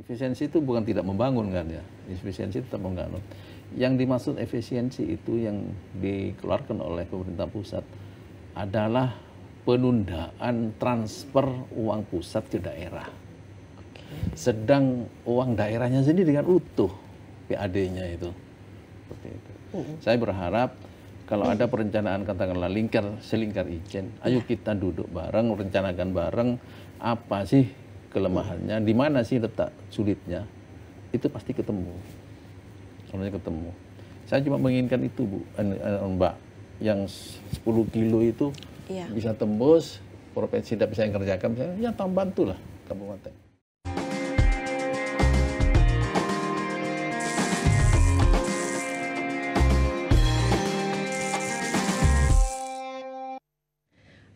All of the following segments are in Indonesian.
Efisiensi itu bukan tidak membangun kan ya, efisiensi tetap membangun. Yang dimaksud efisiensi itu yang dikeluarkan oleh pemerintah pusat adalah penundaan transfer uang pusat ke daerah. Sedang uang daerahnya sendiri dengan utuh PAD-nya itu. Seperti itu. Saya berharap kalau ada perencanaan katakanlah selingkar ijen, ayo kita duduk bareng, rencanakan bareng apa sih kelemahannya, di mana sih letak sulitnya, itu pasti ketemu. Sebenarnya ketemu. Saya cuma menginginkan itu Bu, Mbak, yang 10 kilo itu bisa tembus, provinsi tidak bisa yang kerjakan, ya bantulah kabupaten.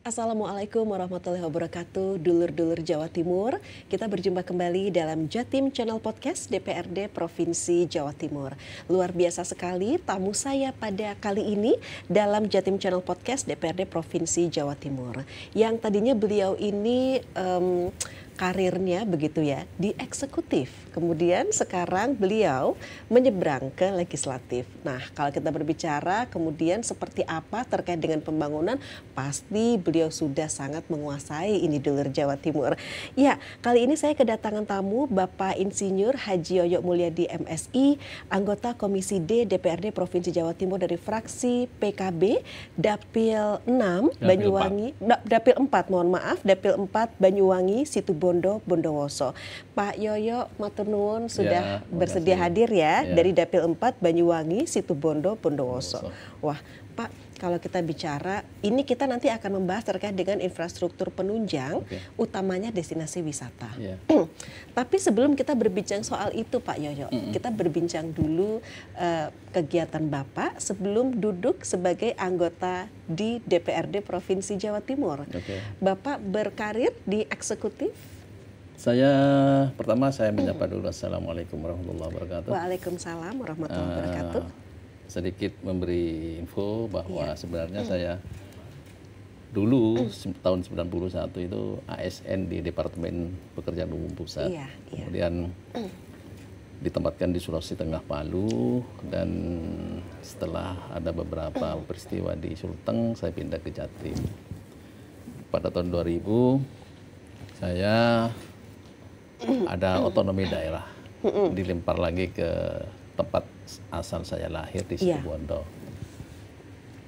Assalamualaikum warahmatullahi wabarakatuh, dulur-dulur Jawa Timur. Kita berjumpa kembali dalam Jatim Channel Podcast DPRD Provinsi Jawa Timur. Luar biasa sekali tamu saya pada kali ini dalam Jatim Channel Podcast DPRD Provinsi Jawa Timur. Yang tadinya beliau ini karirnya begitu ya di eksekutif, kemudian sekarang beliau menyeberang ke legislatif. Nah, kalau kita berbicara kemudian seperti apa terkait dengan pembangunan, pasti beliau sudah sangat menguasai ini dulur Jawa Timur. Ya, kali ini saya kedatangan tamu Bapak Insinyur Haji Yoyo Mulyadi MSI, anggota Komisi D DPRD Provinsi Jawa Timur dari fraksi PKB Dapil 6 Banyuwangi, Dapil 4 mohon maaf, Dapil 4 Banyuwangi Situbondo Bondowoso. Pak Yoyo matur nuwun sudah bersedia hadir ya dari Dapil 4 Banyuwangi Situbondo Bondowoso. Wah, Pak, kalau kita bicara ini kita nanti akan membahas terkait dengan infrastruktur penunjang, utamanya destinasi wisata. Tapi sebelum kita berbincang soal itu Pak Yoyo, kita berbincang dulu kegiatan Bapak sebelum duduk sebagai anggota di DPRD Provinsi Jawa Timur. Bapak berkarir di eksekutif? Pertama saya menyapa dulu, Assalamualaikum warahmatullahi wabarakatuh. Waalaikumsalam warahmatullahi wabarakatuh. Sedikit memberi info bahwa sebenarnya saya dulu tahun 91 itu ASN di Departemen Pekerjaan Umum Pusat. Kemudian ditempatkan di Sulawesi Tengah Palu, dan setelah ada beberapa peristiwa di Sulteng saya pindah ke Jatim. Pada tahun 2000 saya ada otonomi daerah, dilempar lagi ke tempat asal saya lahir di Situbondo.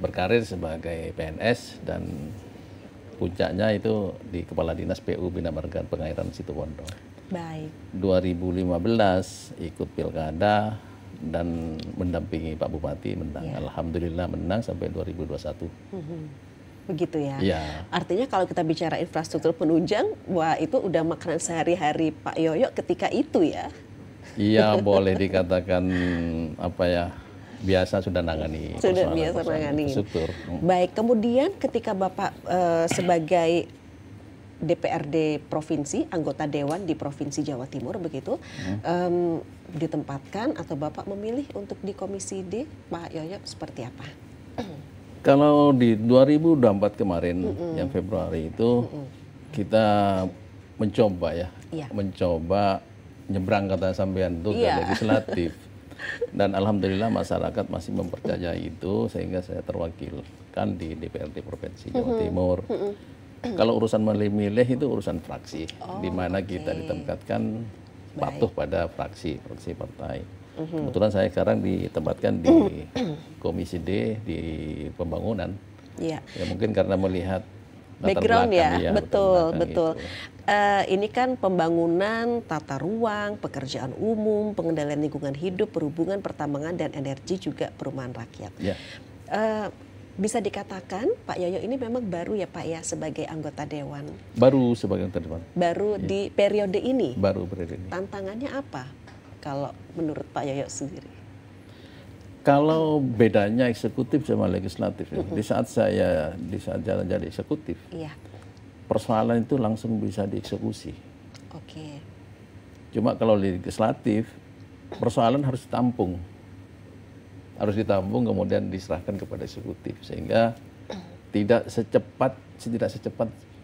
Berkarir sebagai PNS dan puncaknya itu di Kepala Dinas PU Bina Marga Pengairan Situbondo. Baik. 2015 ikut pilkada dan mendampingi Pak Bupati, menang. Alhamdulillah menang sampai 2021. Begitu ya. Artinya kalau kita bicara infrastruktur penunjang, wah itu udah makanan sehari-hari Pak Yoyo ketika itu ya. Iya, boleh dikatakan apa ya, biasa sudah nangani. Sudah biasa nangani. Baik, kemudian ketika Bapak sebagai DPRD Provinsi, anggota Dewan di Provinsi Jawa Timur begitu, ditempatkan atau Bapak memilih untuk di Komisi D, Pak Yoyo seperti apa? Kalau di 2024 kemarin, yang Februari itu, kita mencoba mencoba nyebrang kata sampean itu ke legislatif. Dan alhamdulillah masyarakat masih mempercayai itu, sehingga saya terwakilkan di DPRD Provinsi Jawa Timur. Kalau urusan milih-milih itu urusan fraksi, di mana kita ditempatkan patuh pada fraksi partai. Kebetulan saya sekarang ditempatkan di Komisi D di pembangunan. Ya mungkin karena melihat background betul. Ini kan pembangunan, tata ruang, pekerjaan umum, pengendalian lingkungan hidup, perhubungan, pertambangan dan energi, juga perumahan rakyat. Bisa dikatakan Pak Yoyo ini memang baru ya Pak ya sebagai anggota Dewan. Baru sebagai anggota Dewan. Baru di periode ini. Baru periode ini. Tantangannya apa kalau menurut Pak Yoyo sendiri? Kalau bedanya eksekutif sama legislatif, di saat jalan jadi eksekutif, persoalan itu langsung bisa dieksekusi. Cuma kalau legislatif, persoalan harus ditampung. Harus ditampung kemudian diserahkan kepada eksekutif, sehingga tidak secepat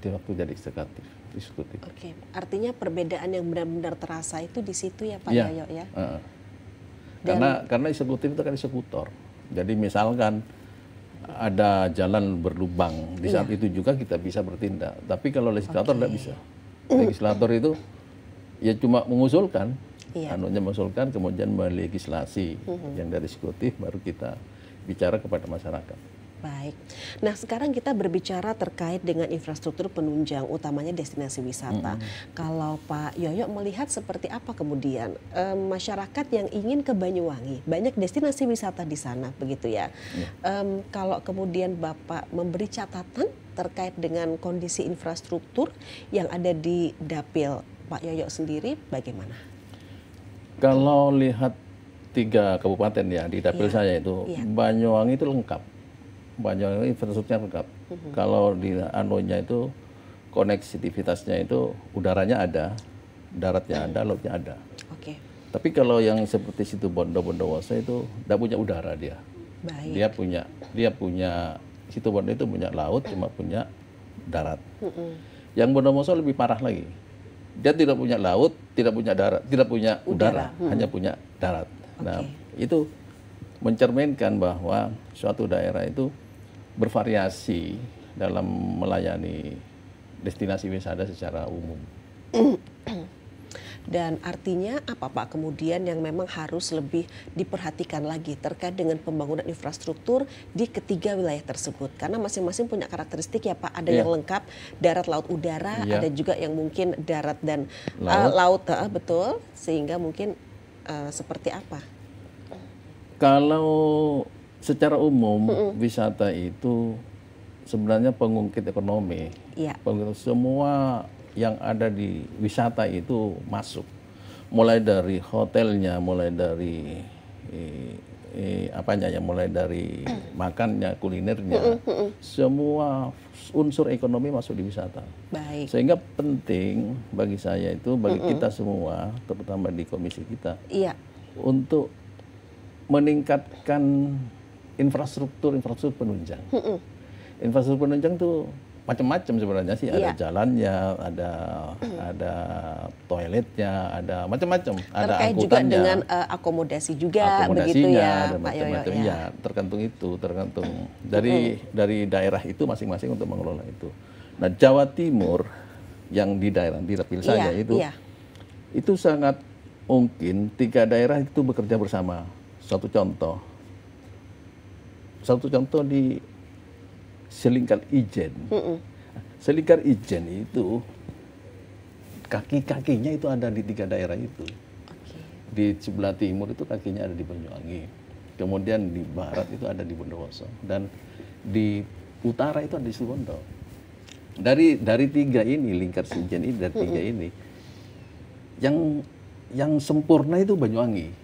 di waktu jadi eksekutif. eksekutif. Oke, artinya perbedaan yang benar-benar terasa itu di situ ya Pak Ya. Yoyo ya. Karena eksekutif itu kan eksekutor. Jadi misalkan ada jalan berlubang, di saat itu juga kita bisa bertindak. Tapi kalau legislator tidak bisa. Legislator itu ya cuma mengusulkan, mengusulkan kemudian melegislasi. Yang dari eksekutif baru kita bicara kepada masyarakat. Baik. Nah, sekarang kita berbicara terkait dengan infrastruktur penunjang, utamanya destinasi wisata. Kalau Pak Yoyo melihat seperti apa kemudian masyarakat yang ingin ke Banyuwangi, banyak destinasi wisata di sana, begitu ya. Kalau kemudian Bapak memberi catatan terkait dengan kondisi infrastruktur yang ada di Dapil Pak Yoyo sendiri, bagaimana? Kalau lihat 3 kabupaten ya di Dapil saya itu, Banyuwangi itu lengkap. Banyuwangi infrastrukturnya lengkap. Kalau di anunya itu konektivitasnya itu udaranya ada, daratnya ada, lautnya ada. Oke. Tapi kalau yang seperti situ Bondowoso itu tidak punya udara dia. Baik. Dia punya situ Bondo itu punya laut, cuma punya darat. Yang Bondowoso lebih parah lagi. Dia tidak punya laut, tidak punya darat, tidak punya udara, hanya punya darat. Nah, itu mencerminkan bahwa suatu daerah itu bervariasi dalam melayani destinasi wisata secara umum. Dan artinya apa Pak kemudian yang memang harus lebih diperhatikan lagi terkait dengan pembangunan infrastruktur di ketiga wilayah tersebut? Karena masing-masing punya karakteristik ya Pak, ada yang lengkap darat, laut, udara, ada juga yang mungkin darat dan laut, betul, sehingga mungkin seperti apa? Kalau secara umum wisata itu sebenarnya pengungkit ekonomi. Semua yang ada di wisata itu masuk. Mulai dari hotelnya, mulai dari mulai dari makannya, kulinernya, semua unsur ekonomi masuk di wisata. Baik. Sehingga penting bagi saya itu, bagi kita semua, terutama di komisi kita, untuk meningkatkan infrastruktur penunjang. Infrastruktur penunjang itu macam-macam sebenarnya sih, ada jalannya, ada toiletnya, ada macam-macam, ada angkutannya. Juga dengan akomodasi juga, begitu ya, Pak Yoyo ya. Tergantung dari daerah itu masing-masing untuk mengelola itu. Nah, Jawa Timur yang di dapil saya itu sangat mungkin 3 daerah itu bekerja bersama. Satu contoh di Selingkar Ijen. Selingkar Ijen itu kaki-kakinya itu ada di 3 daerah itu. Di sebelah timur itu kakinya ada di Banyuwangi. Kemudian di barat itu ada di Bondowoso. Dan di utara itu ada di Situbondo. Dari 3 ini, lingkar Ijen ini, dari 3 ini, yang sempurna itu Banyuwangi.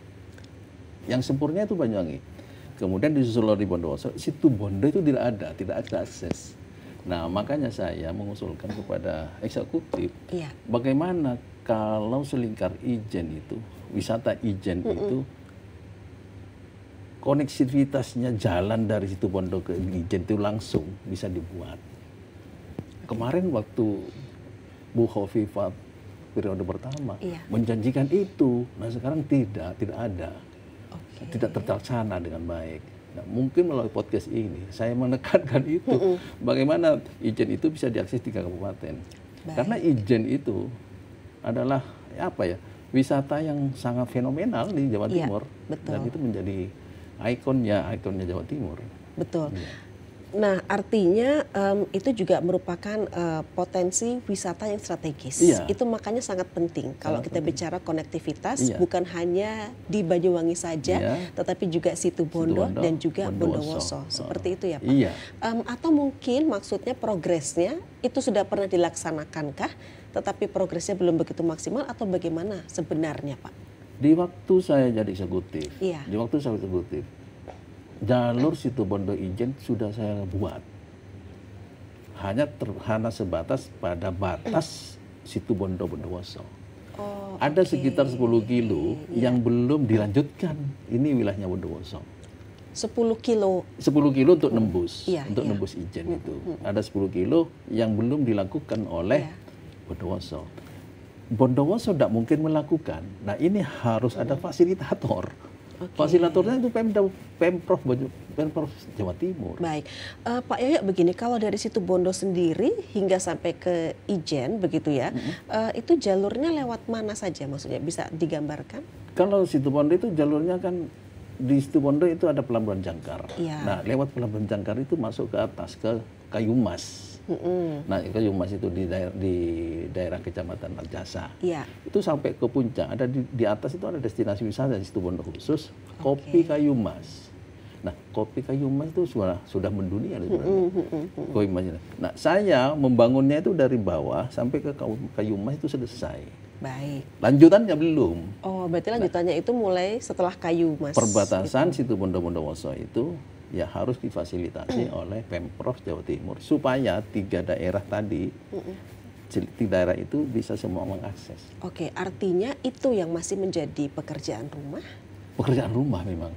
Yang sempurna itu Banyuwangi. Kemudian disusul di Bondowoso, Situbondo itu tidak ada akses. Nah, makanya saya mengusulkan kepada eksekutif, bagaimana kalau Selingkar Ijen itu, wisata Ijen itu, konektivitasnya jalan dari Situbondo ke Ijen itu langsung bisa dibuat. Kemarin waktu Bu Khofifah periode pertama menjanjikan itu, nah sekarang tidak ada. Tidak terlaksana dengan baik. Nah, mungkin melalui podcast ini saya menekankan itu, bagaimana Ijen itu bisa diakses 3 kabupaten. Karena Ijen itu adalah wisata yang sangat fenomenal di Jawa Timur, dan itu menjadi ikonnya Jawa Timur. Betul. Nah, artinya itu juga merupakan potensi wisata yang strategis. Itu makanya sangat penting kalau kita bicara konektivitas, bukan hanya di Banyuwangi saja, tetapi juga Situbondo dan juga Bondowoso. Seperti itu ya Pak? Atau mungkin maksudnya progresnya itu sudah pernah dilaksanakan kah, tetapi progresnya belum begitu maksimal, atau bagaimana sebenarnya Pak? Di waktu saya jadi eksekutif, jalur Situbondo Ijen sudah saya buat. Hanya sebatas pada batas Situbondo Bondowoso. Ada sekitar 10 kilo yang belum dilanjutkan. Ini wilayahnya Bondowoso. 10 kilo? 10 kilo untuk nembus, nembus Ijen itu. Ada 10 kilo yang belum dilakukan oleh Bondowoso. Bondowoso tidak mungkin melakukan. Nah ini harus ada fasilitator. Fasilitatornya itu Pemprov Jawa Timur. Baik, Pak Yoyo begini, kalau dari situ Bondo sendiri hingga sampai ke Ijen begitu ya, itu jalurnya lewat mana saja maksudnya, bisa digambarkan? Kalau situ Bondo itu jalurnya kan, di situ Bondo itu ada Pelabuhan Jangkar. Ya. Nah lewat Pelabuhan Jangkar itu masuk ke atas ke Kayumas. Nah Kayumas itu di daerah Kecamatan Arjasa. Ya. Itu sampai ke puncak. Ada di atas itu ada destinasi wisata di situ Bondo khusus, Kopi Kayumas. Nah Kopi Kayumas itu sudah mendunia sebenarnya. Nah saya membangunnya itu dari bawah sampai ke Kayumas itu selesai. Baik. Lanjutannya belum. Oh, berarti lanjutannya itu mulai setelah Kayumas. Perbatasan situ Bondowoso itu ya harus difasilitasi oleh Pemprov Jawa Timur supaya 3 daerah tadi, 3 daerah itu bisa semua mengakses. Oke, artinya itu yang masih menjadi pekerjaan rumah? Pekerjaan rumah memang,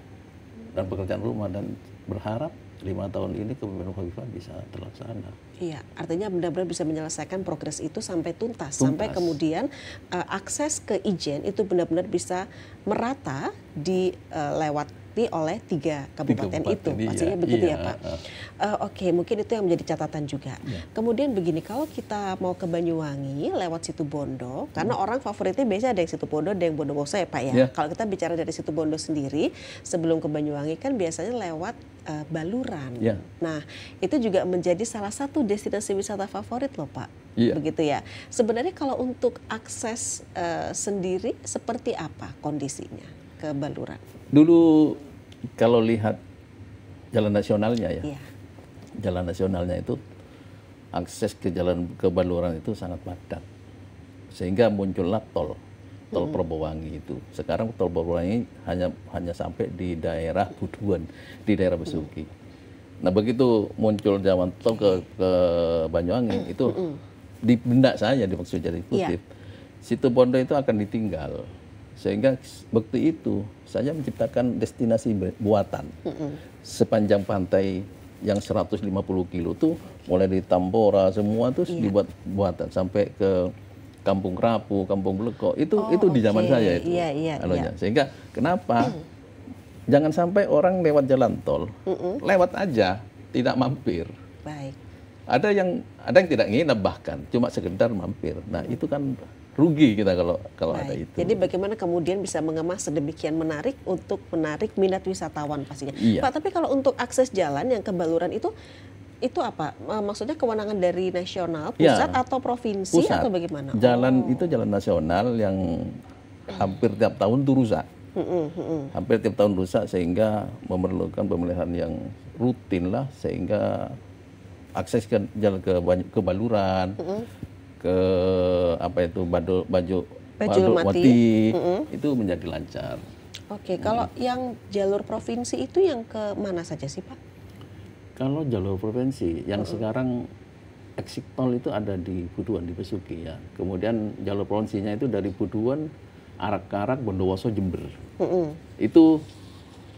dan pekerjaan rumah, dan berharap 5 tahun ini Kepemimpinan Khofifah bisa terlaksana. Iya, artinya benar-benar bisa menyelesaikan progres itu sampai tuntas. Sampai kemudian akses ke Ijen itu benar-benar bisa merata dilewati oleh 3 kabupaten itu. Pastinya begitu ya Pak. Oke, mungkin itu yang menjadi catatan juga. Kemudian begini, kalau kita mau ke Banyuwangi lewat situ Bondo, karena orang favoritnya biasanya ada yang situ Bondo, ada yang Bondowoso ya Pak ya. Kalau kita bicara dari situ Bondo sendiri, sebelum ke Banyuwangi kan biasanya lewat Baluran. Nah, itu juga menjadi salah satu destinasi wisata favorit loh Pak. Begitu ya. Sebenarnya kalau untuk akses sendiri seperti apa kondisinya ke Baluran? Dulu kalau lihat jalan nasionalnya ya, jalan nasionalnya itu akses ke Baluran itu sangat padat, sehingga muncullah tol Probowangi itu. Sekarang tol Probowangi hanya sampai di daerah Buduan, di daerah Besuki. Nah begitu muncul jalan tol ke Banyuwangi itu di benak saya dimaksud jadi kutip, situ Bondo itu akan ditinggal. Sehingga waktu itu saya menciptakan destinasi buatan sepanjang pantai yang 150 kilo tuh, mulai di Tambora semua tuh dibuat buatan sampai ke Kampung Rapu, Kampung Bleko, itu di zaman saya itu. Sehingga kenapa jangan sampai orang lewat jalan tol, lewat aja, tidak mampir. Baik. Ada yang tidak nginep bahkan, cuma sekedar mampir. Nah itu kan rugi kita kalau ada itu. Jadi bagaimana kemudian bisa mengemas sedemikian menarik untuk menarik minat wisatawan pastinya. Pak, tapi kalau untuk akses jalan yang ke Baluran itu apa? Maksudnya kewenangan dari nasional, pusat atau provinsi atau bagaimana? Jalan itu jalan nasional yang hampir tiap tahun tuh rusak. Hampir tiap tahun rusak, sehingga memerlukan pemeliharaan yang rutin lah, sehingga akses ke jalan ke Baluran, ke apa itu Bajulmati itu menjadi lancar. Oke, kalau yang jalur provinsi itu yang ke mana saja sih Pak? Kalau jalur provinsi yang sekarang exit tol itu ada di Buduan, di Besuki ya. Kemudian jalur provinsinya itu dari Buduan, Arak-Arak, Bondowoso, Jember. Itu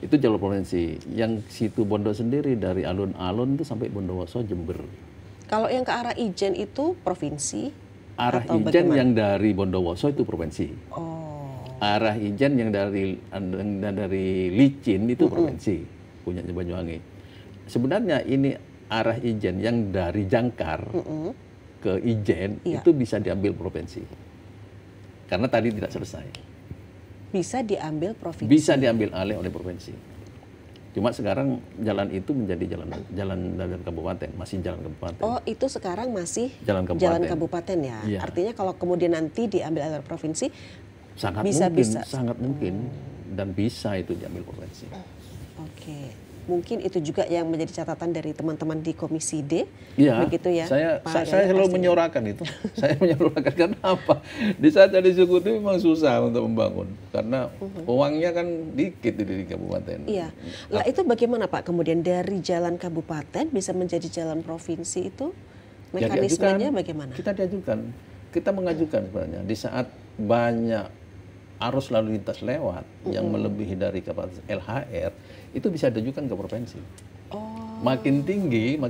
jalur provinsi. Yang situ Bondo sendiri dari alun-alun itu sampai Bondowoso, Jember. Kalau yang ke arah Ijen itu provinsi? Arah atau Ijen bagaimana? yang dari Bondowoso itu provinsi. Arah Ijen yang dari Licin itu provinsi, punyanya Banyuwangi. Sebenarnya ini arah Ijen yang dari Jangkar ke Ijen itu bisa diambil provinsi. Karena tadi tidak selesai. Bisa diambil provinsi? Bisa diambil alih oleh provinsi. Cuma sekarang jalan itu menjadi jalan kabupaten, masih jalan kabupaten. Oh, itu sekarang masih jalan kabupaten ya? Artinya kalau kemudian nanti diambil alih provinsi, sangat mungkin dan bisa itu diambil provinsi. Oke. Mungkin itu juga yang menjadi catatan dari teman-teman di Komisi D, begitu ya? Saya selalu menyorakan itu. Saya menyorakan karena apa? Di saat ada suku itu memang susah untuk membangun, karena uangnya kan dikit di kabupaten. Iya. Lah itu bagaimana Pak? Kemudian dari jalan kabupaten bisa menjadi jalan provinsi itu mekanismenya bagaimana? Kita mengajukan sebenarnya di saat banyak arus lalu lintas lewat yang melebihi dari kapasitas LHR, itu bisa diajukan ke provinsi. Makin tinggi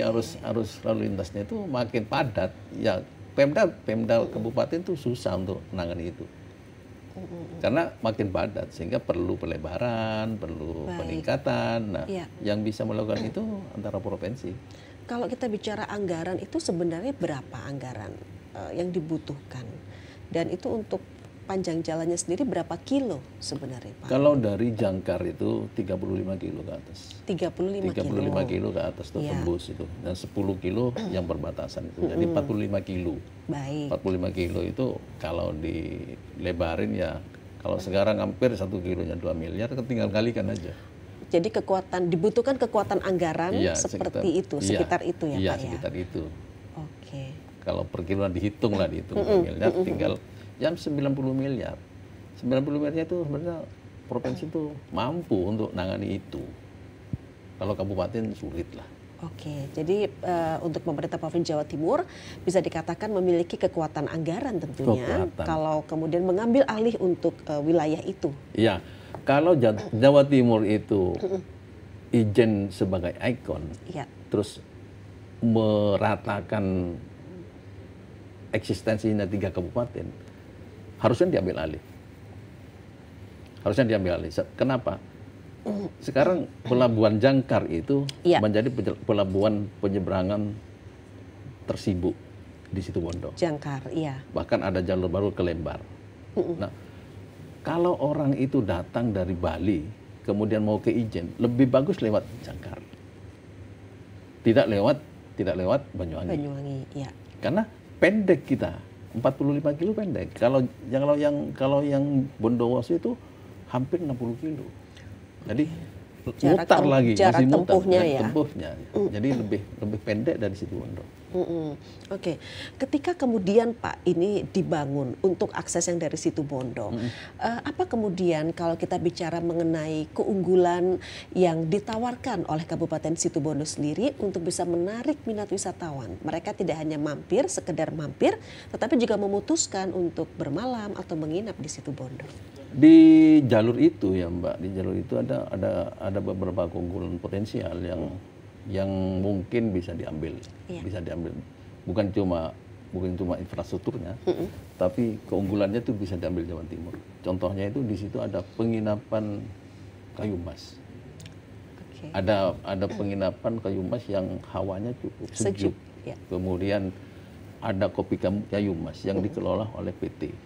arus lalu lintasnya itu makin padat, ya Pemda kabupaten tuh susah untuk menangani itu. Karena makin padat sehingga perlu pelebaran, perlu peningkatan. Nah, yang bisa melakukan itu antara provinsi. Kalau kita bicara anggaran itu sebenarnya berapa anggaran yang dibutuhkan? Dan itu untuk panjang jalannya sendiri berapa kilo sebenarnya, Pak? Kalau dari Jangkar itu 35 kilo ke atas. 35 kilo ke atas tuh tembus itu. Dan 10 kilo yang perbatasan itu. Jadi 45 kilo. Baik. 45 kilo itu kalau dilebarin ya, kalau sekarang hampir 1 kilonya 2 miliar, tinggal kalikan aja. Jadi dibutuhkan kekuatan anggaran seperti itu, sekitar itu ya, Pak ya? Iya, sekitar itu. Oke. Kalau per kiloan dihitung 2 miliar, tinggal jam 90 miliar. 90 miliar itu sebenarnya provinsi itu mampu untuk nangani itu. Kalau kabupaten sulit lah. Oke, jadi untuk pemerintah Provinsi Jawa Timur bisa dikatakan memiliki kekuatan anggaran tentunya. Kalau kemudian mengambil alih untuk wilayah itu. Iya, kalau Jawa Timur itu Ijen sebagai ikon, terus meratakan eksistensinya 3 kabupaten, harusnya diambil alih. Kenapa? Sekarang pelabuhan Jangkar itu menjadi pelabuhan penyeberangan tersibuk di Situbondo. Jangkar, iya. Bahkan ada jalur baru ke Lembar. Nah, kalau orang itu datang dari Bali, kemudian mau ke Ijen, lebih bagus lewat Jangkar. Tidak lewat Banyuwangi. Banyuwangi, iya. Karena pendek kita. 45 kilo pendek. Kalau yang Bondowoso itu hampir 60 kilo. Jadi mutar lagi, masih mutar tempuhnya. Jadi lebih pendek dari Situbondo. Oke, ketika kemudian Pak ini dibangun untuk akses yang dari Situbondo, apa kemudian kalau kita bicara mengenai keunggulan yang ditawarkan oleh Kabupaten Situbondo sendiri untuk bisa menarik minat wisatawan? Mereka tidak hanya sekedar mampir, tetapi juga memutuskan untuk bermalam atau menginap di Situbondo. Di jalur itu ya Mbak, di jalur itu ada beberapa keunggulan potensial yang mungkin bisa diambil. Bukan cuma infrastrukturnya, tapi keunggulannya itu bisa diambil Jawa Timur. Contohnya itu di situ ada penginapan kayu emas. Ada penginapan kayu emas yang hawanya cukup sejuk. Kemudian ada kopi kayu emas yang dikelola oleh PT.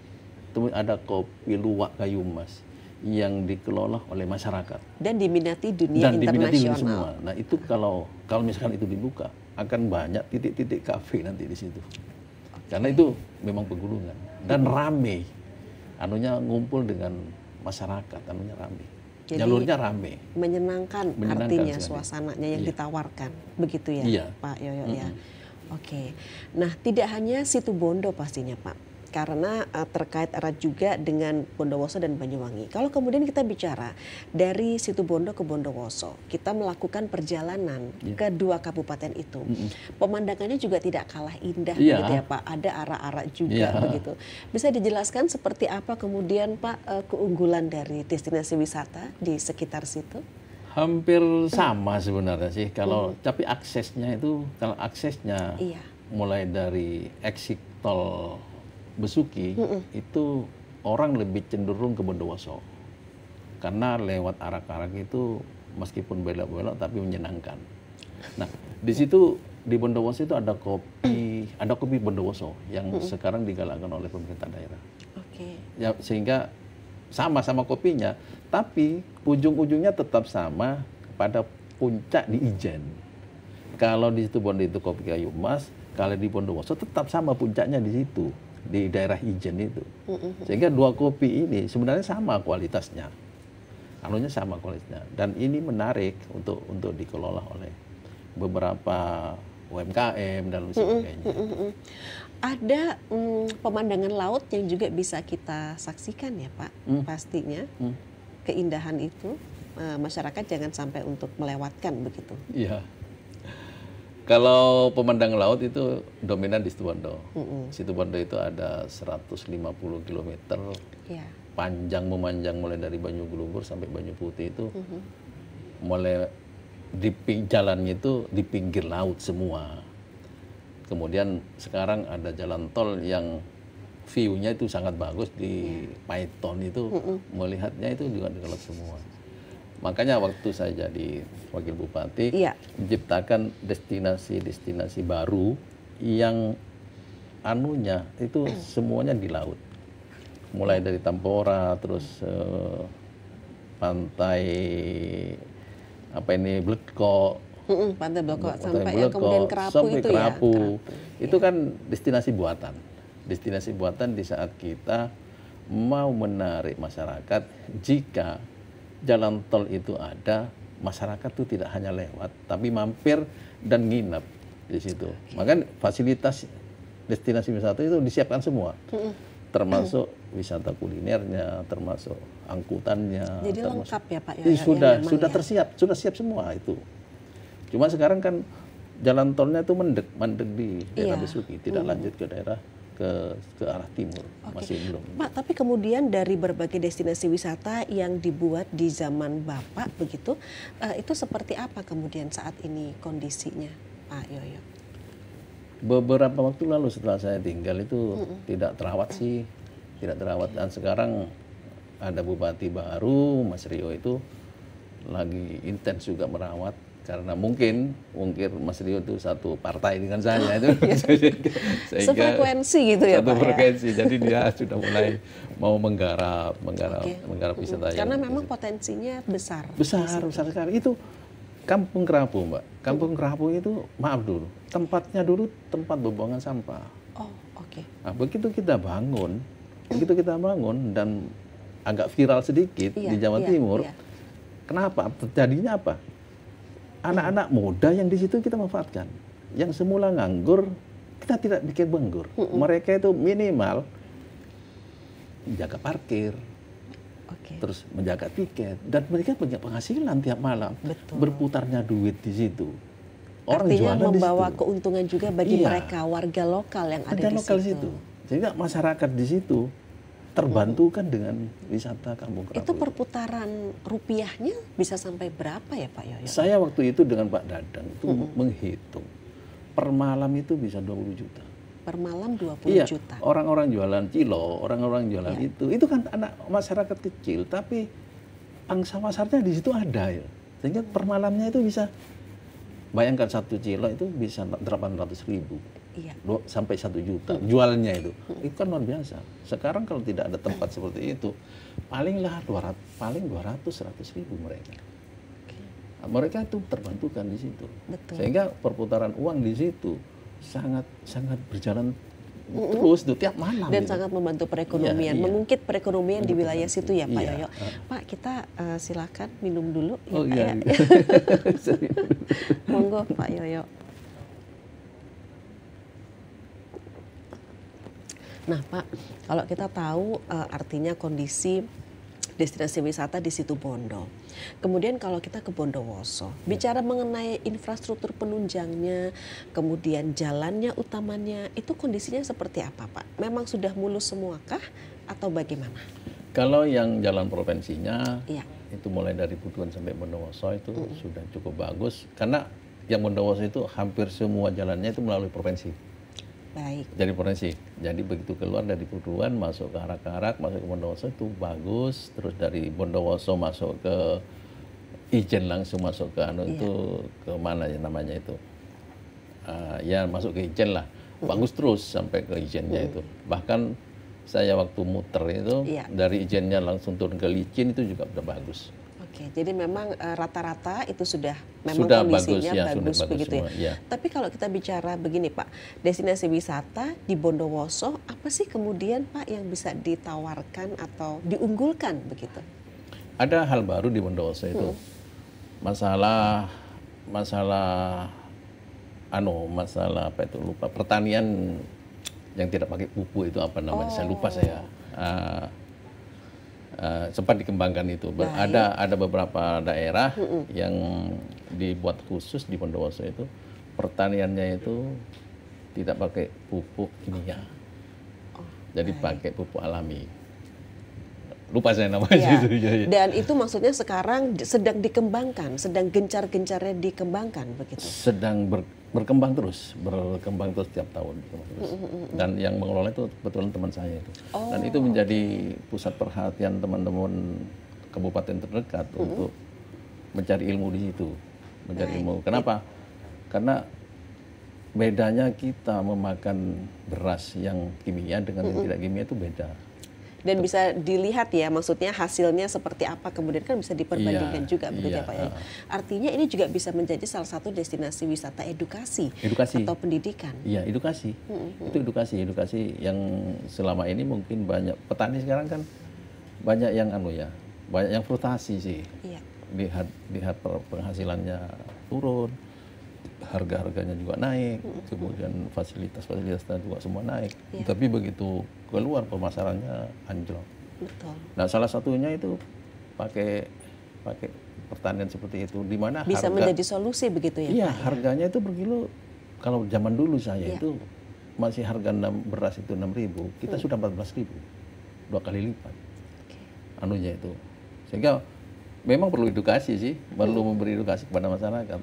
Kemudian ada kopi luwak kayu emas yang dikelola oleh masyarakat dan diminati dunia internasional. Semua. Nah itu kalau misalkan itu dibuka, akan banyak titik-titik kafe nanti di situ. Karena itu memang pegunungan dan rame. Ngumpul dengan masyarakat, rame. Jadi, jalurnya rame. Menyenangkan artinya sekali. Suasananya yang ditawarkan, begitu ya, Pak Yoyo ya. Oke. Nah, tidak hanya Situbondo pastinya, Pak. Karena terkait erat juga dengan Bondowoso dan Banyuwangi. Kalau kemudian kita bicara dari Situbondo ke Bondowoso, kita melakukan perjalanan ke 2 kabupaten itu. Pemandangannya juga tidak kalah indah gitu ya Pak. Ada arak-arak juga begitu. Bisa dijelaskan seperti apa kemudian Pak keunggulan dari destinasi wisata di sekitar situ? Hampir sama sebenarnya sih. Tapi aksesnya mulai dari exit tol Besuki itu orang lebih cenderung ke Bondowoso karena lewat arak-arak itu meskipun belok-belok tapi menyenangkan. Nah di situ di Bondowoso itu ada kopi Bondowoso yang sekarang digalakkan oleh pemerintah daerah. Ya, sehingga sama-sama kopinya, tapi ujung-ujungnya tetap sama pada puncak di Ijen. Kalau di Situbondo itu kopi kayu emas, kalau di Bondowoso tetap sama puncaknya di situ. Di daerah Ijen itu, sehingga 2 kopi ini sebenarnya sama kualitasnya, dan ini menarik untuk dikelola oleh beberapa UMKM dan sebagainya. Ada pemandangan laut yang juga bisa kita saksikan ya Pak, pastinya keindahan itu masyarakat jangan sampai untuk melewatkan begitu. Iya. Kalau pemandangan laut itu dominan di Situbondo. Situbondo itu ada 150 km panjang memanjang mulai dari Banyu Gelunggur sampai Banyu Putih itu mulai jalannya itu di pinggir laut semua. Kemudian sekarang ada jalan tol yang view-nya itu sangat bagus di Python itu, melihatnya itu juga develop semua. Makanya waktu saya jadi wakil bupati, menciptakan destinasi-destinasi baru yang anunya itu semuanya di laut. Mulai dari Tambora, terus pantai Bleko, Pantai Bleko sampai yang kemudian Kerapu itu Kerapu. Ya. Itu kan destinasi buatan. Destinasi buatan di saat kita mau menarik masyarakat, jika jalan tol itu ada, masyarakat itu tidak hanya lewat, tapi mampir dan nginep di situ. Makanya fasilitas destinasi wisata itu disiapkan semua, termasuk wisata kulinernya, termasuk angkutannya. Jadi lengkap ya Pak? Sudah tersiap, sudah siap semua itu. Cuma sekarang kan jalan tolnya itu mandek di daerah Besuki, tidak lanjut ke daerah ke arah timur, masih belum. Pak, tapi kemudian dari berbagai destinasi wisata yang dibuat di zaman Bapak begitu, itu seperti apa kemudian saat ini kondisinya, Pak Yoyo? Beberapa waktu lalu setelah saya tinggal itu tidak terawat sih, tidak terawat. Dan sekarang ada bupati baru, Mas Rio itu lagi intens juga merawat. Karena mungkin Mas Rio itu satu partai dengan saya itu, sefrekuensi gitu ya Pak. Satu frekuensi, ya? jadi dia sudah mulai mau menggarap wisata. Karena memang potensinya besar. Besar sekali. Itu Kampung Kerapu, Mbak. Kampung Kerapu itu, maaf dulu, tempatnya dulu tempat pembuangan sampah. Oh, oke. Nah, begitu kita bangun dan agak viral sedikit di Jawa Timur, kenapa? Terjadinya apa? Anak-anak muda yang di situ kita manfaatkan. Yang semula nganggur, kita tidak bikin benggur. Mereka itu minimal menjaga parkir, terus menjaga tiket, dan mereka punya penghasilan tiap malam. Betul. Berputarnya duit di situ. Artinya membawa keuntungan juga bagi mereka, warga lokal yang ada di situ. Sehingga masyarakat di situ terbantukan dengan wisata Kampung Kerapu. Itu perputaran rupiahnya bisa sampai berapa ya Pak Yoyo? Saya waktu itu dengan Pak Dadang itu menghitung. Per malam itu bisa 20 juta. Per malam 20 juta? Orang-orang jualan cilo, orang-orang jualan itu kan anak masyarakat kecil, tapi pangsa pasarnya di situ ada ya. Sehingga per malamnya itu bisa, bayangkan 1 cilo itu bisa 800.000. Sampai 1 juta jualnya itu kan luar biasa. Sekarang kalau tidak ada tempat seperti itu, palinglah 200-100.000 mereka. Mereka itu terbantukan di situ. Betul. Sehingga perputaran uang di situ sangat berjalan terus tiap malam. Dan sangat membantu perekonomian, mengungkit perekonomian di wilayah situ ya Pak Yoyo. Pak, kita silakan minum dulu. Monggo Pak Yoyo. Nah Pak, kalau kita tahu artinya kondisi destinasi wisata di situ Bondo. Kemudian kalau kita ke Bondowoso, bicara mengenai infrastruktur penunjangnya, kemudian jalannya utamanya, itu kondisinya seperti apa Pak? Memang sudah mulus semuakah atau bagaimana? Kalau yang jalan provinsinya, itu mulai dari Butuan sampai Bondowoso itu sudah cukup bagus. Karena yang Bondowoso itu hampir semua jalannya itu melalui provinsi. Baik. Jadi provinsi. Jadi begitu keluar dari Butuan masuk ke Arak-Arak, masuk ke Bondowoso itu bagus. Terus dari Bondowoso masuk ke Ijen langsung masuk ke itu ke mana ya namanya itu? Masuk ke Ijen lah. Bagus terus sampai ke Ijennya itu. Bahkan saya waktu muter itu dari Ijennya langsung turun ke Licin itu juga udah bagus. Oke, jadi memang rata-rata itu sudah kondisinya bagus begitu ya. Tapi kalau kita bicara begini Pak, destinasi wisata di Bondowoso apa sih kemudian Pak yang bisa ditawarkan atau diunggulkan begitu? Ada hal baru di Bondowoso itu. Masalah apa itu lupa, pertanian yang tidak pakai pupuk itu apa namanya? Saya lupa saya. Sempat dikembangkan itu. Ada beberapa daerah yang dibuat khusus di Bondowoso itu, pertaniannya itu tidak pakai pupuk kimia. Jadi pakai pupuk alami. Lupa saya namanya. Dan itu maksudnya sekarang sedang dikembangkan, sedang gencar-gencarnya dikembangkan begitu. berkembang terus setiap tahun. Dan yang mengelola itu kebetulan teman saya itu. Dan itu menjadi pusat perhatian teman-teman kabupaten terdekat untuk mencari ilmu di situ. Mencari ilmu. Kenapa? Karena bedanya kita memakan beras yang kimia dengan yang tidak kimia itu beda. Dan bisa dilihat ya, maksudnya hasilnya seperti apa, kemudian kan bisa diperbandingkan juga begitu ya Pak ya. Artinya ini juga bisa menjadi salah satu destinasi wisata edukasi. Atau pendidikan. Iya, edukasi. Itu edukasi yang selama ini mungkin banyak petani sekarang kan banyak yang banyak yang frustasi sih. Iya. Lihat penghasilannya turun, harga-harganya juga naik, kemudian fasilitas juga semua naik. Tapi begitu keluar pemasarannya anjlok. Betul. Nah, salah satunya itu pakai pertanian seperti itu, di mana bisa menjadi solusi begitu ya? Iya, Pak, harganya itu per kilo. Kalau zaman dulu saya itu masih harga beras itu 6.000, kita sudah 14.000, 2 kali lipat. Anunya itu, sehingga memang perlu edukasi sih, perlu memberi edukasi kepada masyarakat.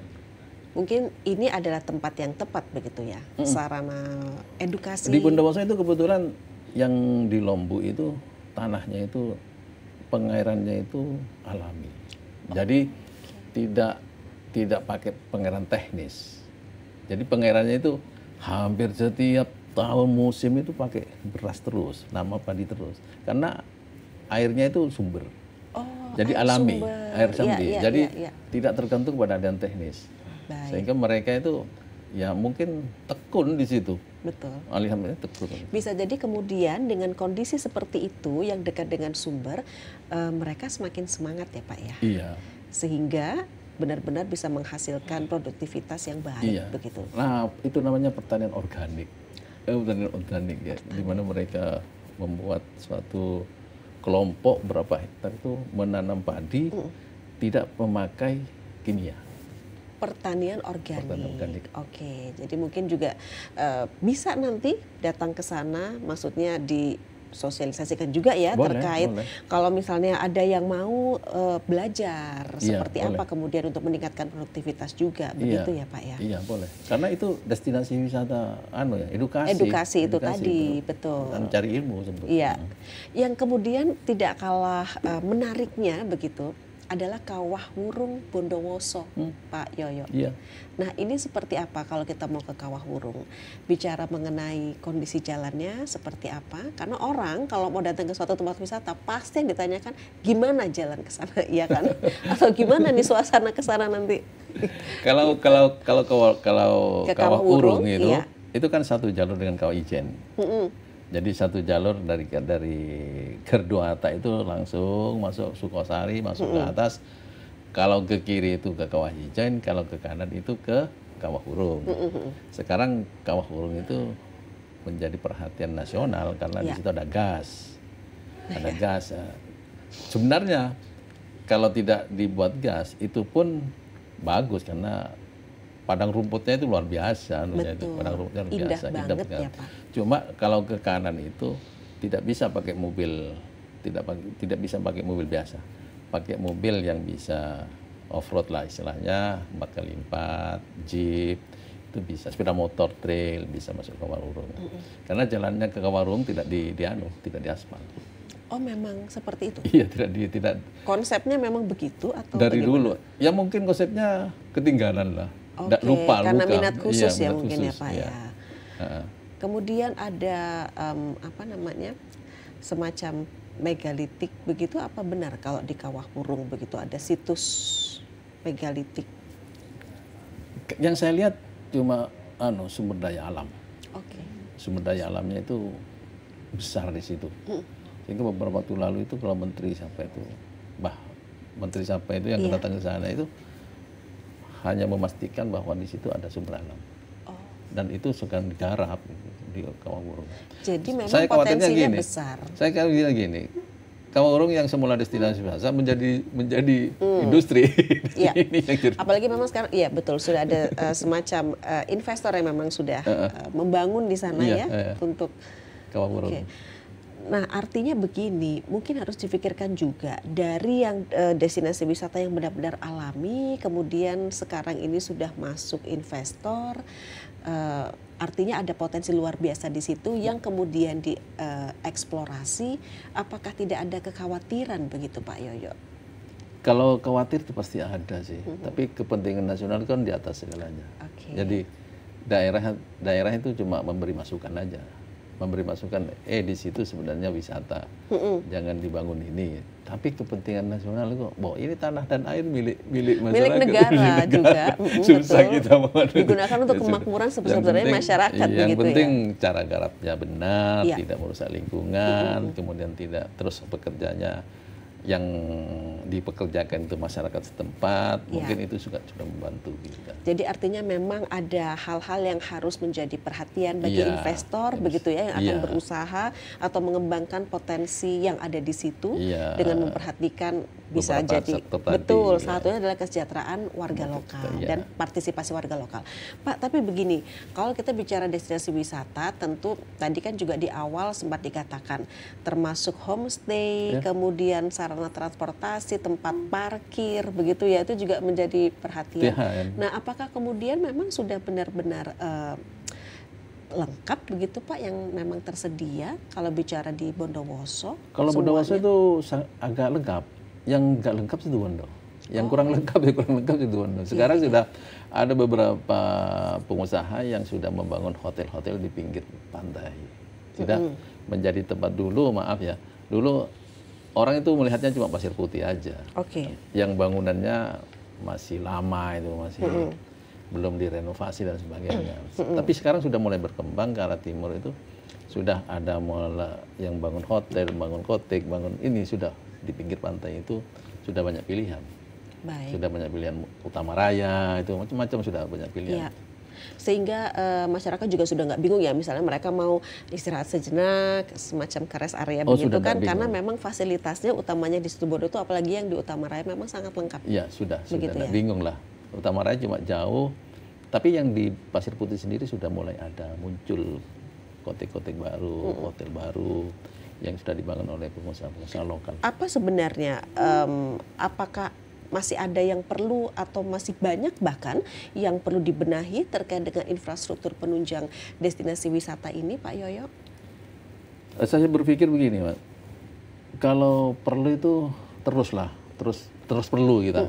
Mungkin ini adalah tempat yang tepat begitu ya, sarana edukasi. Di Bondowoso itu kebetulan yang di Lombok itu tanahnya itu pengairannya itu alami. Jadi tidak pakai pengairan teknis. Jadi pengairannya itu hampir setiap tahun musim itu pakai beras terus, nama padi terus. Karena airnya itu sumber. Jadi alami, air sumber. Jadi tidak tergantung pada adanya teknis. Sehingga mereka itu ya mungkin tekun di situ. Betul. Alhamdulillah tekun. Bisa jadi kemudian dengan kondisi seperti itu yang dekat dengan sumber, mereka semakin semangat ya Pak ya. Iya. Sehingga benar-benar bisa menghasilkan produktivitas yang baik begitu. Nah, itu namanya pertanian organik. Pertanian organik ya, di mana mereka membuat suatu kelompok berapa hektar itu menanam padi tidak memakai kimia. Pertanian organik. Oke, jadi mungkin juga bisa nanti datang ke sana, maksudnya disosialisasikan juga ya terkait kalau misalnya ada yang mau belajar seperti apa kemudian untuk meningkatkan produktivitas juga, begitu ya Pak ya? Iya boleh, karena itu destinasi wisata edukasi itu tadi, betul. Dan cari ilmu sebetulnya. Iya, yang kemudian tidak kalah menariknya begitu adalah Kawah Wurung Bondowoso, Pak Yoyo. Iya. Nah, ini seperti apa kalau kita mau ke Kawah Wurung? Bicara mengenai kondisi jalannya seperti apa? Karena orang kalau mau datang ke suatu tempat wisata pasti yang ditanyakan gimana jalan ke sana, iya kan? Atau gimana nih suasana ke sana nanti? Kalau Kawah Wurung itu kan satu jalur dengan Kawah Ijen. Jadi satu jalur dari Gerdoata itu langsung masuk Sukosari, masuk ke atas. Kalau ke kiri itu ke Kawah Ijen, kalau ke kanan itu ke Kawah Wurung. Sekarang Kawah Wurung itu menjadi perhatian nasional karena di situ ada gas. Ada gas. Sebenarnya kalau tidak dibuat gas itu pun bagus karena padang rumputnya itu luar biasa. Betul. Padang rumputnya luar indah biasa. Banget ya Pak. Cuma kalau ke kanan itu tidak bisa pakai mobil, tidak bisa pakai mobil biasa. Pakai mobil yang bisa off-road lah istilahnya, 4x4, jeep, itu bisa. Sepeda motor, trail, bisa masuk ke Kawah Wurung. Karena jalannya ke Kawah Wurung tidak tidak diaspal. Oh memang seperti itu? Iya, tidak. Konsepnya memang begitu atau dari bagaimana? dulu? Ya mungkin konsepnya ketinggalan lah. Lupa, karena minat khusus ya mungkin ya Pak ya. Kemudian ada semacam megalitik begitu, apa benar kalau di Kawah Wurung begitu ada situs megalitik? Yang saya lihat cuma sumber daya alam. Sumber daya alamnya itu besar di situ. Sehingga beberapa waktu lalu itu kalau Menteri siapa itu yang datang ke sana itu hanya memastikan bahwa di situ ada sumber alam. Dan itu sedang digarap di Kawah Wurung. Jadi memang potensinya besar. Saya kira gini, Kawah Wurung yang semula destinasi wisata menjadi industri. Iya. Apalagi memang sekarang, iya betul, sudah ada semacam investor yang memang sudah membangun di sana untuk Kawah Wurung. Nah, artinya begini, mungkin harus difikirkan juga dari yang destinasi wisata yang benar-benar alami, kemudian sekarang ini sudah masuk investor, artinya ada potensi luar biasa di situ yang kemudian dieksplorasi. Apakah tidak ada kekhawatiran begitu Pak Yoyo? Kalau khawatir itu pasti ada sih, tapi kepentingan nasional kan di atas segalanya. Jadi daerah itu cuma memberi masukan aja, memberi masukan, di situ sebenarnya wisata, jangan dibangun ini. Tapi kepentingan nasional kok, bahwa ini tanah dan air milik masyarakat, milik negara juga, susah betul. kita mau digunakan untuk kemakmuran sebesar-besarnya masyarakat, yang begitu penting ya. cara garapnya benar, tidak merusak lingkungan, kemudian tidak terus bekerjanya yang dipekerjakan itu masyarakat setempat, mungkin itu juga sudah membantu kita. Jadi artinya memang ada hal-hal yang harus menjadi perhatian bagi investor, begitu ya, yang akan berusaha atau mengembangkan potensi yang ada di situ dengan memperhatikan bisa jadi betul. Salah satunya adalah kesejahteraan warga lokal dan partisipasi warga lokal. Pak, tapi begini, kalau kita bicara destinasi wisata, tentu tadi kan juga di awal sempat dikatakan termasuk homestay, kemudian sarana transportasi, tempat parkir, begitu ya, itu juga menjadi perhatian. Nah, apakah kemudian memang sudah benar-benar lengkap begitu Pak yang memang tersedia kalau bicara di Bondowoso? Kalau Bondowoso itu agak lengkap, yang nggak lengkap itu Bondo, yang kurang lengkap itu Bondo. Sekarang sudah ada beberapa pengusaha yang sudah membangun hotel-hotel di pinggir pantai, sudah menjadi tempat dulu, maaf ya, dulu orang itu melihatnya cuma pasir putih aja. Yang bangunannya masih lama itu, masih belum direnovasi dan sebagainya. Tapi sekarang sudah mulai berkembang ke arah timur itu. Sudah ada mulai yang bangun hotel, bangun kotek, bangun ini sudah di pinggir pantai itu sudah banyak pilihan. Sudah banyak pilihan Utama Raya, itu macam-macam sudah banyak pilihan. Sehingga masyarakat juga sudah nggak bingung ya, misalnya mereka mau istirahat sejenak, semacam ke rest area begitu kan, karena memang fasilitasnya utamanya di Situbondo itu, apalagi yang di Utama Raya memang sangat lengkap. Iya, sudah nggak bingung lah. Utama Raya cuma jauh, tapi yang di Pasir Putih sendiri sudah mulai ada muncul kotek-kotek baru, hotel baru yang sudah dibangun oleh pengusaha-pengusaha lokal. Apa sebenarnya, apakah masih ada yang perlu atau masih banyak bahkan yang perlu dibenahi terkait dengan infrastruktur penunjang destinasi wisata ini, Pak Yoyo? Saya berpikir begini, Pak. Kalau perlu itu terus perlu kita.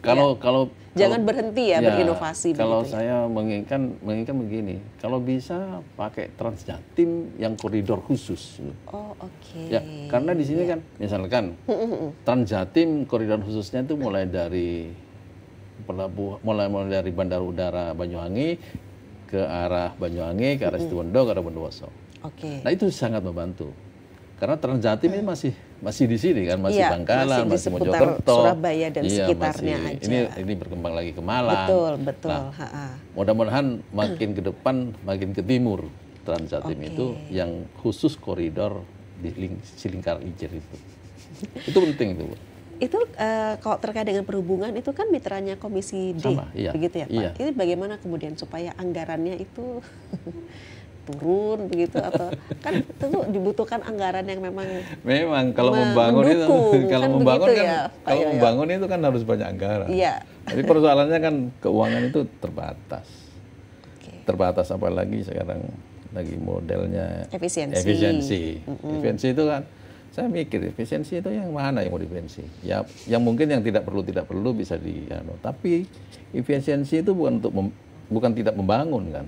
Kalau jangan berhenti ya berinovasi. Kalau saya menginginkan begini, kalau bisa pakai Transjatim yang koridor khusus. Ya, karena di sini kan, misalkan Transjatim koridor khususnya itu mulai dari Bandara Udara Banyuwangi ke arah Banyuwangi, ke arah Situbondo, ke arah Bondowoso. Nah itu sangat membantu. Karena Transjatim ini masih di sini kan, masih Bangkalan, masih Mojokerto, Surabaya dan sekitarnya aja. Ini berkembang lagi ke Malang. Betul. Nah, mudah-mudahan makin ke depan, makin ke timur Transjatim itu yang khusus koridor di Silingkar Ijen itu. Itu penting itu, Bu. Itu kalau terkait dengan perhubungan itu kan mitranya Komisi D, begitu ya Pak? Ini bagaimana kemudian supaya anggarannya itu turun begitu, atau kan tentu dibutuhkan anggaran yang memang kalau membangun mendukung, itu kalau membangun itu kan harus banyak anggaran. Tapi persoalannya kan keuangan itu terbatas apalagi sekarang lagi modelnya efisiensi. Efisiensi itu kan saya mikir efisiensi itu yang mana yang mau diefisiensi? Ya, yang mungkin yang tidak perlu bisa tapi efisiensi itu bukan tidak membangun kan.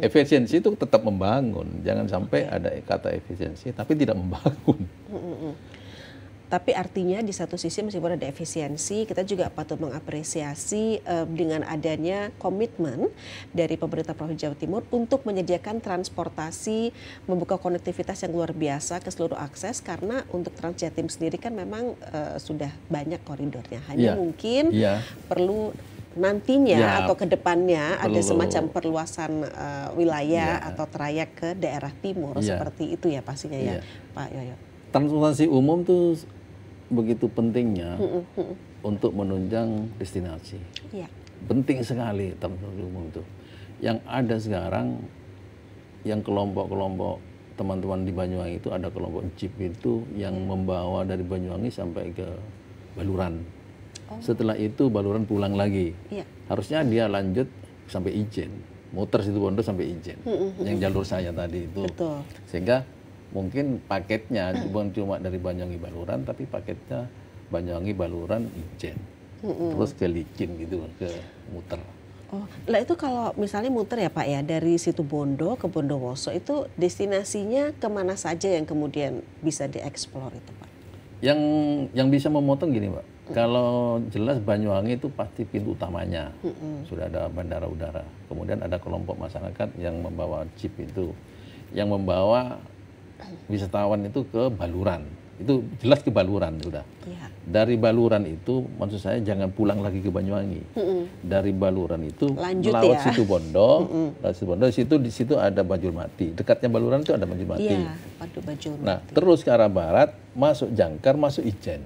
Efisiensi itu tetap membangun, jangan sampai ada kata efisiensi tapi tidak membangun. Tapi artinya di satu sisi meskipun ada efisiensi, kita juga patut mengapresiasi dengan adanya komitmen dari pemerintah Provinsi Jawa Timur untuk menyediakan transportasi, membuka konektivitas yang luar biasa ke seluruh akses, karena untuk Transjatim sendiri kan memang sudah banyak koridornya. Hanya mungkin perlu nantinya atau kedepannya ada semacam perluasan wilayah atau trayek ke daerah timur seperti itu ya pastinya ya Pak Yoyo. Transportasi umum tuh begitu pentingnya untuk menunjang destinasi. Penting sekali transportasi umum itu. Yang ada sekarang yang kelompok-kelompok teman-teman di Banyuwangi itu ada kelompok jeep itu yang membawa dari Banyuwangi sampai ke Baluran. Setelah itu Baluran pulang lagi. Harusnya dia lanjut sampai Ijen, muter Situbondo sampai Ijen, yang jalur saya tadi itu. Betul. Sehingga mungkin paketnya bukan cuma dari Banyuwangi Baluran, tapi paketnya Banyuwangi Baluran Ijen, terus ke Licin gitu, ke muter. Oh, lah itu kalau misalnya muter ya Pak ya, dari Situbondo ke Bondowoso itu destinasinya kemana saja yang kemudian bisa dieksplor itu Pak? Yang bisa memotong gini Pak, kalau jelas Banyuwangi itu pasti pintu utamanya, sudah ada bandara udara. Kemudian ada kelompok masyarakat yang membawa jeep itu, yang membawa wisatawan itu ke Baluran. Itu jelas ke Baluran sudah. Dari Baluran itu maksud saya jangan pulang lagi ke Banyuwangi. Dari Baluran itu lanjut melawat ya. Situbondo, Situbondo di situ ada Bajulmati. Dekatnya Baluran itu ada Bajulmati. Iya, Bajulmati. Nah, terus ke arah barat, masuk Jangkar, masuk Ijen.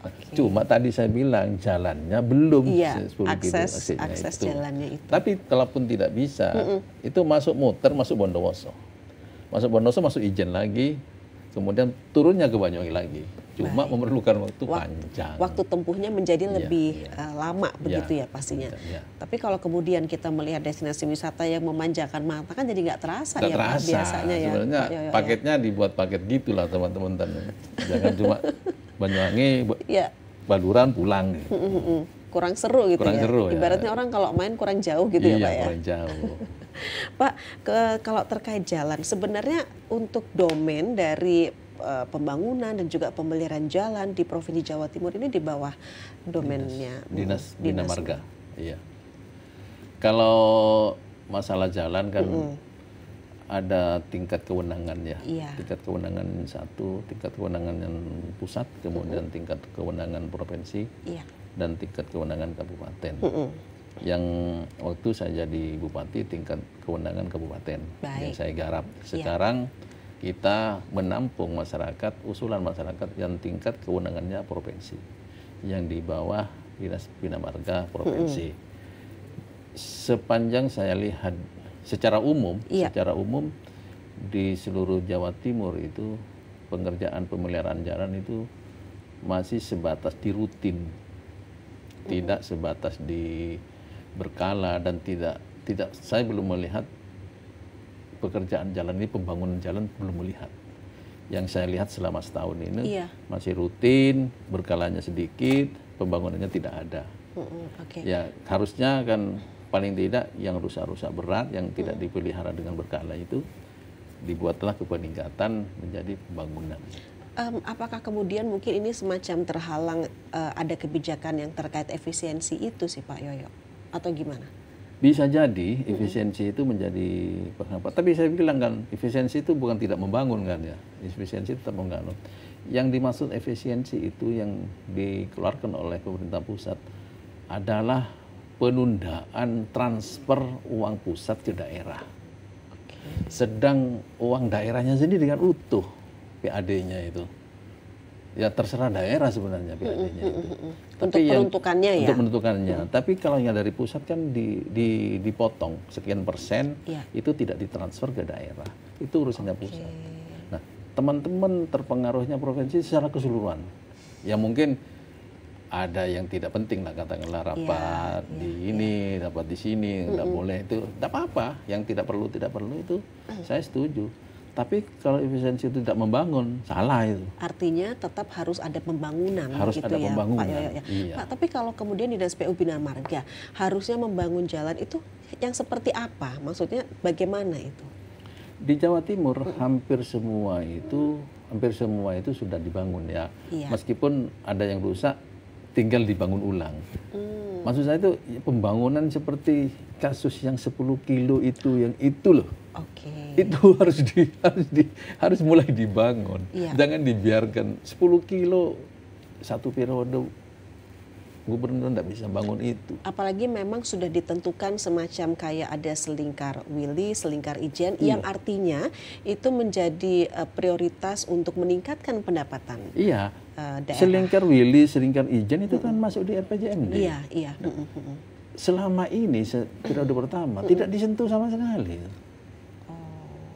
Nah, cuma tadi saya bilang jalannya belum 10 akses itu. Jalannya itu. Tapi kalaupun tidak bisa, itu masuk muter, masuk Bondowoso. Masuk Bondowoso, masuk Ijen lagi, kemudian turunnya ke Banyuwangi lagi. Cuma memerlukan waktu panjang. Waktu tempuhnya menjadi lebih lama begitu ya pastinya. Tapi kalau kemudian kita melihat destinasi wisata yang memanjakan mata kan jadi nggak terasa ya Pak, biasanya ya. Sebenarnya paketnya dibuat paket gitulah teman-teman. Jangan cuma Banyuwangi, Baluran pulang. Gitu. Kurang seru gitu kurang ya. Seru, ibaratnya orang kalau main kurang jauh gitu ya Pak ya. Kurang jauh. Pak, kalau terkait jalan, sebenarnya untuk domain dari pembangunan dan juga pemeliharaan jalan di Provinsi Jawa Timur ini di bawah domainnya Dinas Bina Marga. Iya. Kalau masalah jalan kan ada tingkat kewenangan ya. Tingkat kewenangan satu, tingkat kewenangan yang pusat, kemudian tingkat kewenangan provinsi, dan tingkat kewenangan kabupaten. Yang waktu saya jadi bupati tingkat kewenangan kabupaten yang saya garap. Sekarang kita menampung masyarakat, usulan masyarakat yang tingkat kewenangannya provinsi, yang di bawah Dinas Bina Marga provinsi. Sepanjang saya lihat secara umum di seluruh Jawa Timur itu pengerjaan pemeliharaan jalan itu masih sebatas di rutin, tidak sebatas di berkala, dan tidak saya belum melihat pekerjaan jalan ini, pembangunan jalan belum melihat. Yang saya lihat selama setahun ini masih rutin, berkalanya sedikit, pembangunannya tidak ada. Ya harusnya kan paling tidak yang rusak-rusak berat yang tidak dipelihara dengan berkala itu dibuatlah ke peningkatan menjadi pembangunan. Apakah kemudian mungkin ini semacam terhalang ada kebijakan yang terkait efisiensi itu sih Pak Yoyo, atau gimana? Bisa jadi efisiensi itu menjadi apa? Tapi saya bilang kan efisiensi itu bukan tidak membangun kan ya, efisiensi tetap membangun. Yang dimaksud efisiensi itu yang dikeluarkan oleh pemerintah pusat adalah penundaan transfer uang pusat ke daerah. Sedang uang daerahnya sendiri dengan utuh PAD-nya itu. Ya terserah daerah sebenarnya PAD-nya itu. Untuk peruntukannya ya. Untuk menentukannya. Tapi kalau yang dari pusat kan dipotong sekian persen, itu tidak ditransfer ke daerah. Itu urusannya pusat. Nah, teman-teman terpengaruhnya provinsi secara keseluruhan. Ya mungkin ada yang tidak penting lah, katakanlah rapat rapat di sini, nggak boleh itu, tidak apa-apa. Yang tidak perlu itu, saya setuju. Tapi kalau efisiensi itu tidak membangun, salah itu. Artinya tetap harus ada pembangunan. Harus gitu ada ya, pembangunan. Pak Yoyo. Pak, tapi kalau kemudian Dinas PU Bina Marga harusnya membangun jalan itu yang seperti apa? Maksudnya bagaimana itu? Di Jawa Timur hampir semua itu sudah dibangun ya. Meskipun ada yang rusak, tinggal dibangun ulang. Maksud saya itu pembangunan seperti kasus yang 10 kilo itu, yang itu loh. Itu harus mulai dibangun. Jangan dibiarkan 10 kilo satu periode gubernur tidak bisa bangun itu. Apalagi memang sudah ditentukan semacam kayak ada selingkar Willy, selingkar Ijen, yang artinya itu menjadi prioritas untuk meningkatkan pendapatan. Iya. Daerah. Selingkar Willy, selingkar Ijen itu kan masuk di RPJMD. Iya. Selama ini periode pertama tidak disentuh sama sekali.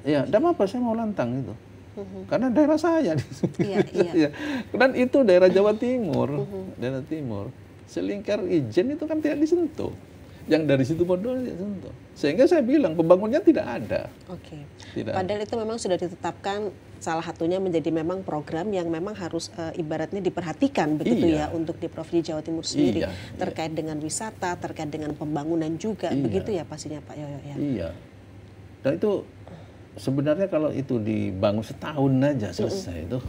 Ya, tidak apa-apa, saya mau lantang itu. Karena daerah saya. Iya, iya. Dan itu daerah Jawa Timur, daerah timur. Selingkar Ijen itu kan tidak disentuh. Yang dari situ Bondowoso tidak disentuh. Sehingga saya bilang pembangunannya tidak ada. Oke. Tidak. Padahal itu memang sudah ditetapkan salah satunya menjadi memang program yang memang harus ibaratnya diperhatikan begitu ya untuk di Provinsi Jawa Timur sendiri terkait dengan wisata, terkait dengan pembangunan juga begitu ya pastinya Pak Yoyo ya. Iya. Dan itu sebenarnya kalau itu dibangun setahun aja selesai itu.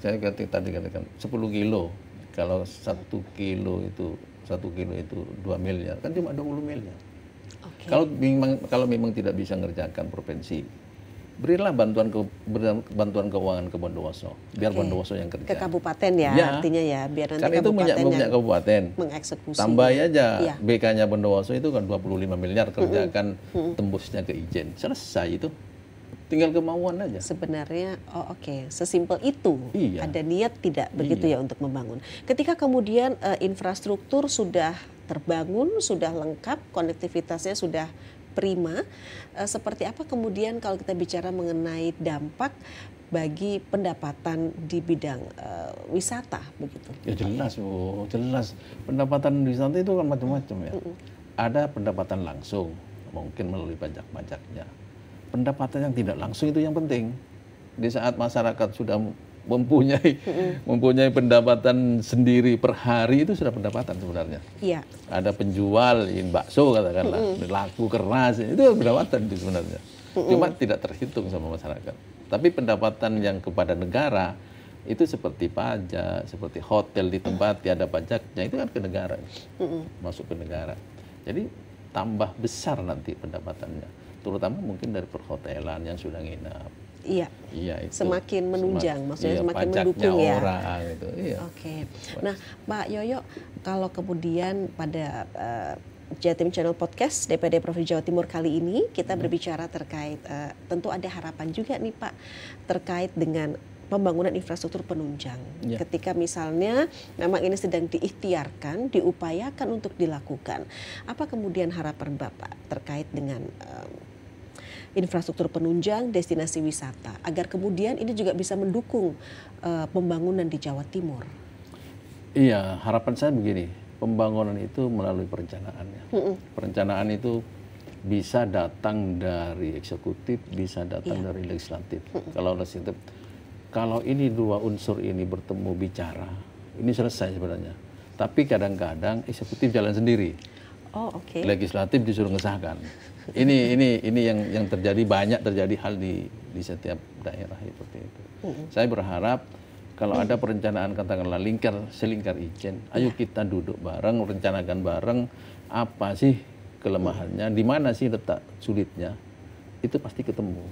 Saya tadi katakan 10 kilo. Kalau 1 kilo itu 2 miliar, kan cuma 20 miliar. Okay. Kalau memang tidak bisa mengerjakan provinsi, berilah bantuan keuangan ke Bondowoso, biar Bondowoso yang kerja. Ke kabupaten ya, artinya ya, biar nanti kan itu punya kabupaten. Mengeksekusi. Tambah aja BK-nya Bondowoso itu kan 25 miliar kerjakan tembusnya ke Ijen. Selesai itu. Tinggal kemauan aja. Sebenarnya, sesimpel itu. Ada niat tidak begitu ya untuk membangun. Ketika kemudian infrastruktur sudah terbangun, sudah lengkap, konektivitasnya sudah prima, seperti apa kemudian kalau kita bicara mengenai dampak bagi pendapatan di bidang wisata begitu? Ya jelas, jelas. Pendapatan wisata itu kan macam-macam ya. Ada pendapatan langsung, mungkin melalui pajak-pajaknya. Pendapatan yang tidak langsung itu yang penting. Di saat masyarakat sudah mempunyai pendapatan sendiri per hari, itu sudah pendapatan sebenarnya. Iya. Ada penjual bakso katakanlah, laku keras, itu pendapatan sebenarnya. Cuma tidak terhitung sama masyarakat. Tapi pendapatan yang kepada negara itu seperti pajak, seperti hotel di tempat tiada pajaknya, itu kan ke negara, masuk ke negara. Jadi tambah besar nanti pendapatannya. Terutama mungkin dari perhotelan yang sudah nginap. Iya. Itu. Semakin menunjang, maksudnya semakin mendukung ya. Orang itu. Iya. Oke. Nah, Pak Yoyo, kalau kemudian pada Jatim Channel Podcast DPD Provinsi Jawa Timur kali ini kita berbicara terkait tentu ada harapan juga nih Pak terkait dengan pembangunan infrastruktur penunjang. Ketika misalnya memang ini sedang diikhtiarkan, diupayakan untuk dilakukan. Apa kemudian harapan Bapak terkait dengan infrastruktur penunjang, destinasi wisata, agar kemudian ini juga bisa mendukung pembangunan di Jawa Timur? Iya, harapan saya begini, pembangunan itu melalui perencanaan ya. Perencanaan itu bisa datang dari eksekutif, bisa datang dari legislatif. Kalau legislatif, kalau ini dua unsur ini bertemu bicara, ini selesai sebenarnya. Tapi kadang-kadang eksekutif jalan sendiri. Legislatif disuruh ngesahkan. Ini yang terjadi, banyak terjadi hal di setiap daerah seperti itu. Saya berharap kalau ada perencanaan katakanlah selingkar Ijen, ayo kita duduk bareng, rencanakan bareng apa sih kelemahannya, di mana sih letak sulitnya, itu pasti ketemu.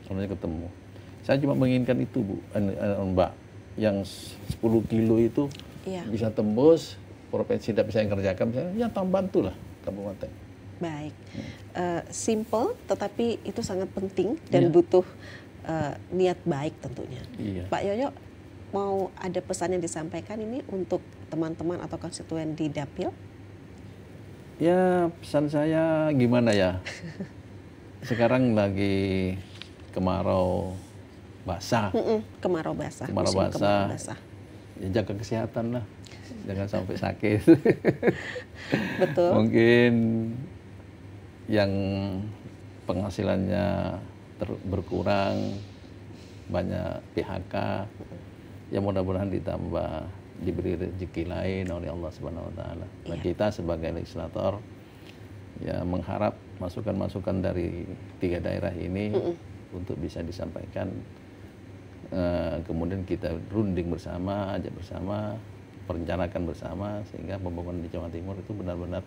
Sebenarnya ketemu. Saya cuma menginginkan itu Mbak, yang 10 kilo itu bisa tembus, provinsi tidak bisa yang kerjakan, ya bantulah kabupaten. Baik, simple tetapi itu sangat penting dan butuh niat baik tentunya. Pak Yoyo, mau ada pesan yang disampaikan ini untuk teman-teman atau konstituen di Dapil? Ya, pesan saya gimana ya, sekarang lagi kemarau basah. Kemarau basah. Ya jaga kesehatan lah, jangan sampai sakit. Betul. Mungkin yang penghasilannya berkurang, banyak PHK, ya mudah-mudahan ditambah, diberi rezeki lain oleh Allah Subhanahu Wa Taala. Nah, kita sebagai legislator ya mengharap masukan-masukan dari 3 daerah ini untuk bisa disampaikan. Kemudian kita runding bersama, ajak bersama, perencanakan bersama, sehingga pembangunan di Jawa Timur itu benar-benar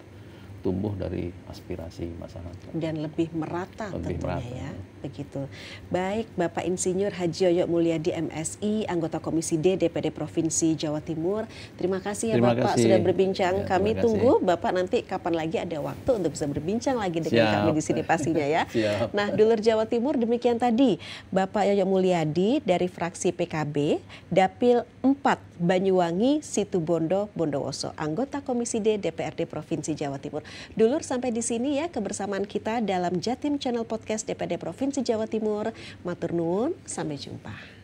tumbuh dari aspirasi masyarakat. Dan lebih merata tentunya ya, begitu. Baik, Bapak Insinyur Haji Yoyo Mulyadi MSI, anggota Komisi D DPD Provinsi Jawa Timur. Terima kasih ya Bapak sudah berbincang. Kami tunggu Bapak nanti kapan lagi ada waktu untuk bisa berbincang lagi dengan kami di sini pastinya ya. Nah, dulur Jawa Timur, demikian tadi Bapak Yoyo Mulyadi dari fraksi PKB, Dapil 4 Banyuwangi, Situbondo, Bondowoso, anggota Komisi D DPRD Provinsi Jawa Timur. Dulur, sampai di sini ya kebersamaan kita dalam Jatim Channel Podcast DPRD Provinsi Jawa Timur. Matur nuwun, sampai jumpa.